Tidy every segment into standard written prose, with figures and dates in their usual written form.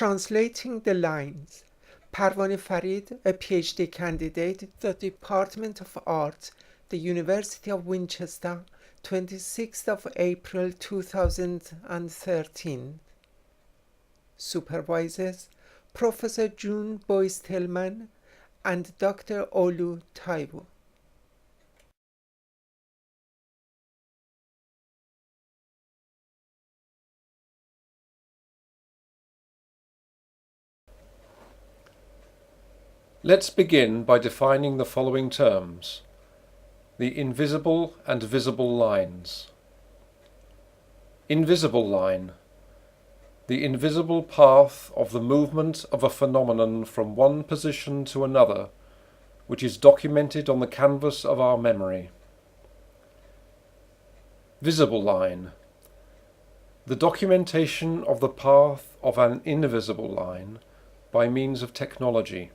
Translating the lines. Parvaneh Farid, a PhD candidate at the Department of Art, the University of Winchester, 26th of April 2013. Supervisors, Professor June Boyce-Tillman and Dr. Olu Taiwo. Let's begin by defining the following terms: the invisible and visible lines. Invisible line: the invisible path of the movement of a phenomenon from one position to another, which is documented on the canvas of our memory. Visible line: the documentation of the path of an invisible line by means of technology,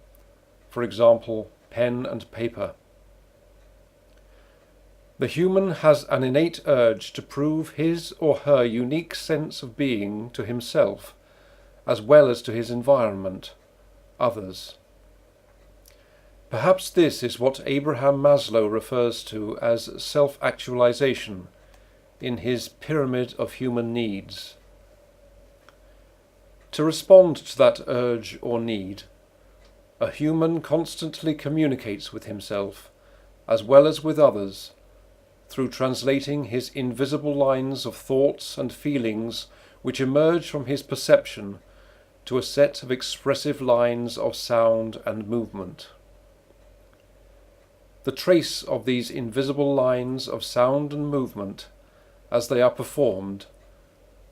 for example, pen and paper. The human has an innate urge to prove his or her unique sense of being to himself, as well as to his environment, others. Perhaps this is what Abraham Maslow refers to as self-actualization in his pyramid of human needs. To respond to that urge or need, a human constantly communicates with himself, as well as with others, through translating his invisible lines of thoughts and feelings which emerge from his perception to a set of expressive lines of sound and movement. The trace of these invisible lines of sound and movement, as they are performed,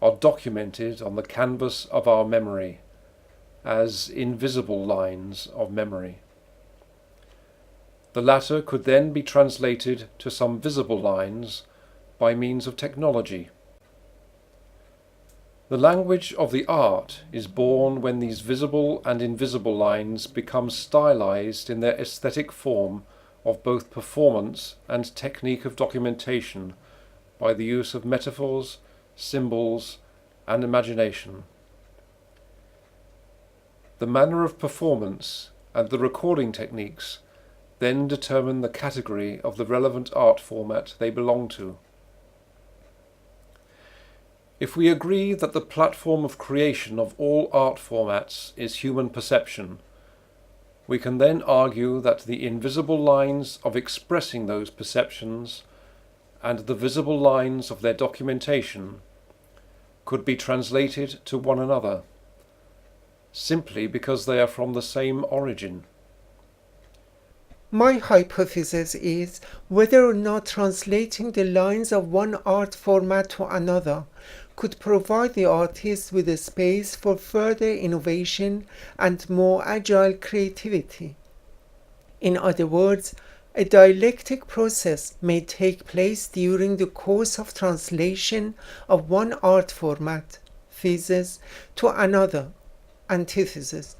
are documented on the canvas of our memory as invisible lines of memory. The latter could then be translated to some visible lines by means of technology. The language of the art is born when these visible and invisible lines become stylized in their aesthetic form of both performance and technique of documentation by the use of metaphors, symbols, and imagination. The manner of performance and the recording techniques then determine the category of the relevant art format they belong to. If we agree that the platform of creation of all art formats is human perception, we can then argue that the invisible lines of expressing those perceptions and the visible lines of their documentation could be translated to one another, simply because they are from the same origin. My hypothesis is whether or not translating the lines of one art format to another could provide the artist with a space for further innovation and more agile creativity. In other words, a dialectic process may take place during the course of translation of one art format, thesis, to another, antithesis,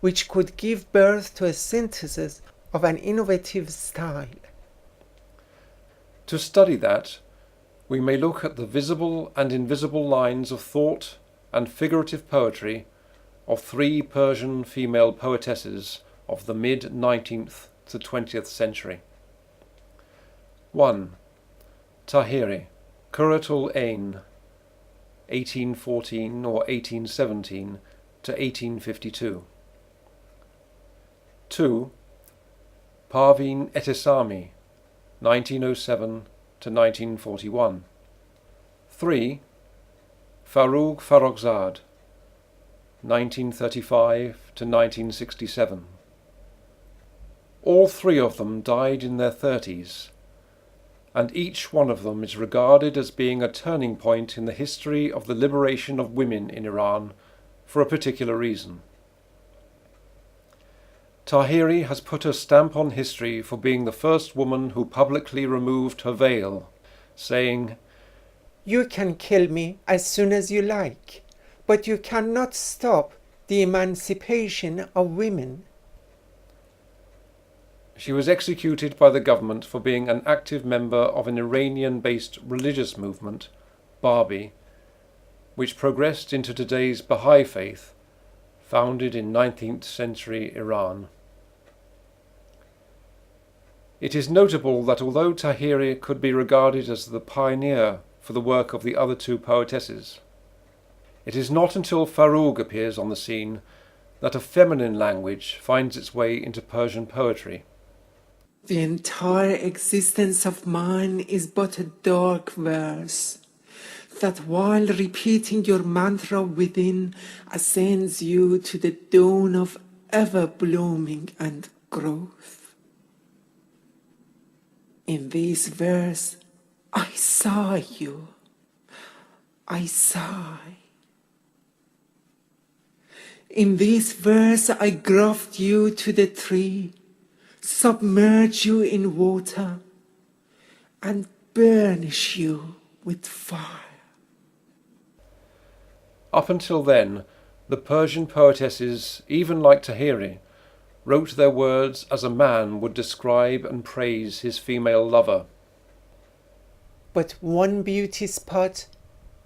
which could give birth to a synthesis of an innovative style. To study that, we may look at the visible and invisible lines of thought and figurative poetry of three Persian female poetesses of the mid-19th to 20th century. 1. Tahiri, Qurratul Ain, 1814 or 1817 to 1852. 2. Parveen Ehtesami, 1907 to 1941. 3. Farooq Farrokhzad, 1935 to 1967. All three of them died in their 30s, and each one of them is regarded as being a turning point in the history of the liberation of women in Iran for a particular reason. Tahiri has put her stamp on history for being the first woman who publicly removed her veil, saying, "You can kill me as soon as you like, but you cannot stop the emancipation of women." She was executed by the government for being an active member of an Iranian-based religious movement, Babi, which progressed into today's Baha'i faith founded in 19th century Iran. It is notable that although Tahiri could be regarded as the pioneer for the work of the other two poetesses, it is not until Farid appears on the scene that a feminine language finds its way into Persian poetry. The entire existence of mine is but a dark verse, that while repeating your mantra within ascends you to the dawn of ever-blooming and growth. In this verse, I sigh you, I sigh. In this verse, I graft you to the tree, submerge you in water, and burnish you with fire. Up until then, the Persian poetesses, even like Tahiri, wrote their words as a man would describe and praise his female lover. But one beauty spot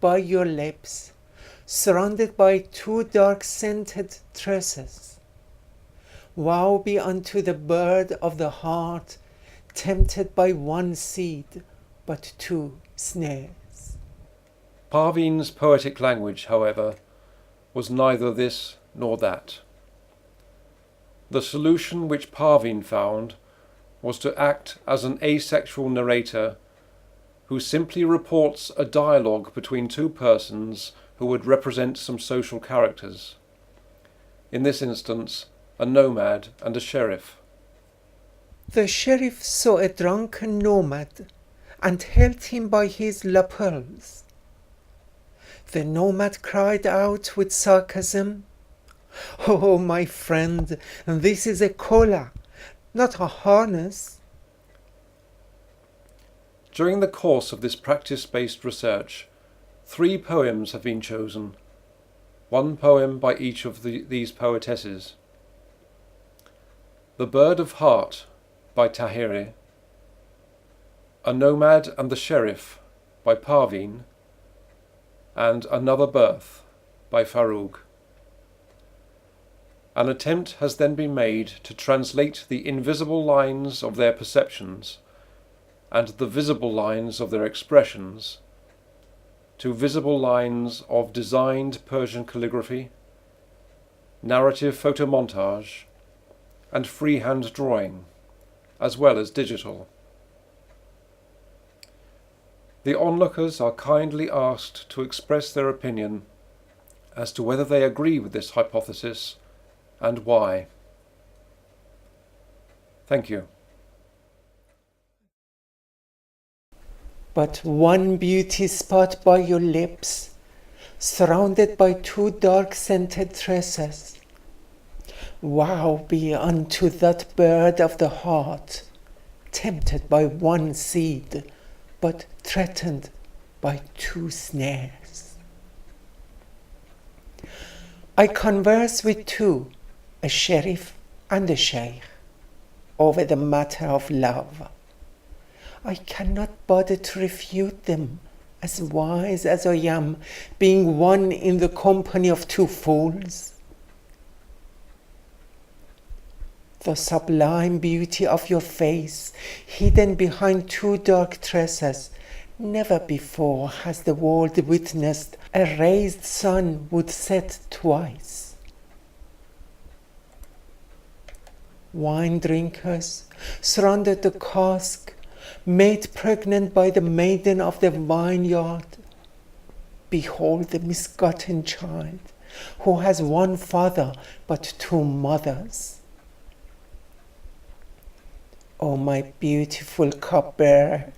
by your lips, surrounded by two dark scented tresses. Woe be unto the bird of the heart, tempted by one seed, but two snares. Parvin's poetic language, however, was neither this nor that. The solution which Parvin found was to act as an asexual narrator who simply reports a dialogue between two persons who would represent some social characters. In this instance, a nomad and a sheriff. The sheriff saw a drunken nomad and held him by his lapels. The nomad cried out with sarcasm, "Oh, my friend, this is a collar, not a harness." During the course of this practice-based research, 3 poems have been chosen, 1 poem by each of these poetesses. The Bird of Heart by Tahiri, A Nomad and the Sheriff by Parvin, and Another Birth by Farid. An attempt has then been made to translate the invisible lines of their perceptions and the visible lines of their expressions to visible lines of designed Persian calligraphy, narrative photomontage, and freehand drawing, as well as digital. The onlookers are kindly asked to express their opinion as to whether they agree with this hypothesis and why. Thank you. But one beauty spot by your lips, surrounded by 2 dark scented tresses. Woe be unto that bird of the heart, tempted by one seed, but threatened by 2 snares. I converse with 2, a sheriff and a sheikh, over the matter of love. I cannot bother to refute them, as wise as I am, being one in the company of 2 fools. The sublime beauty of your face, hidden behind 2 dark tresses, never before has the world witnessed a raised sun would set twice. Wine drinkers surrounded the cask, made pregnant by the maiden of the vineyard. Behold the misgotten child, who has 1 father but 2 mothers. O my beautiful cupbearer,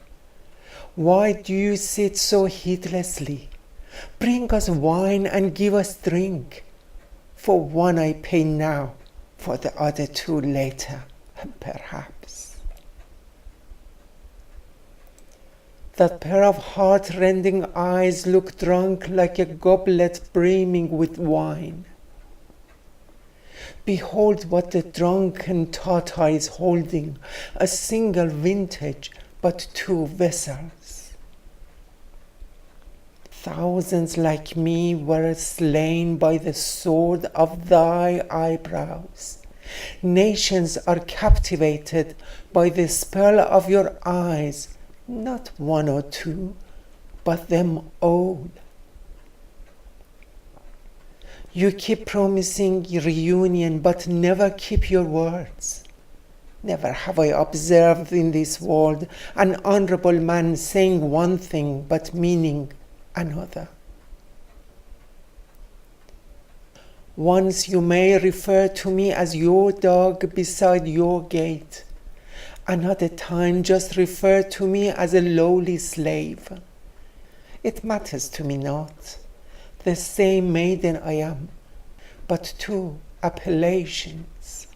why do you sit so heedlessly? Bring us wine and give us drink. For one I pay now, for the other 2 later, perhaps. That pair of heart-rending eyes look drunk like a goblet brimming with wine. Behold what the drunken Tatar is holding, a single vintage, but 2 vessels. thousands like me were slain by the sword of thy eyebrows. Nations are captivated by the spell of your eyes, not one or two, but them all. You keep promising reunion, but never keep your words. Never have I observed in this world an honorable man saying one thing but meaning another. Once you may refer to me as your dog beside your gate. Another time just refer to me as a lowly slave. It matters to me not. The same maiden I am, but two appellations.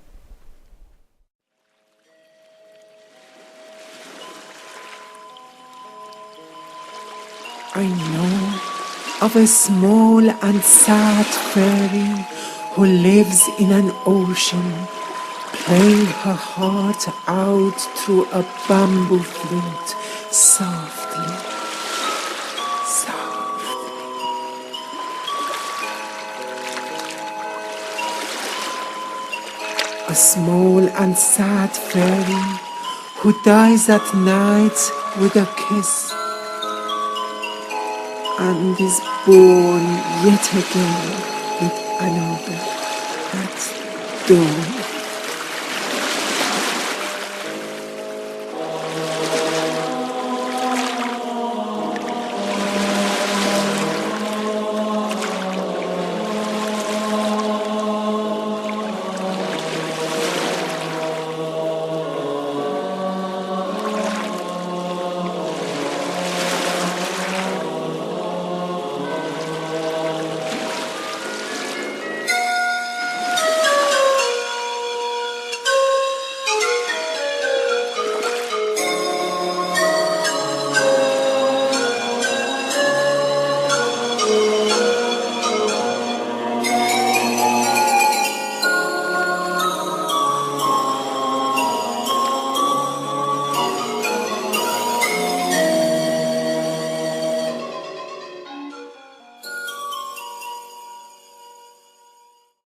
I know of a small and sad fairy who lives in an ocean, playing her heart out through a bamboo flute, softly, softly. A small and sad fairy who dies at night with a kiss and is born yet again with another at dawn.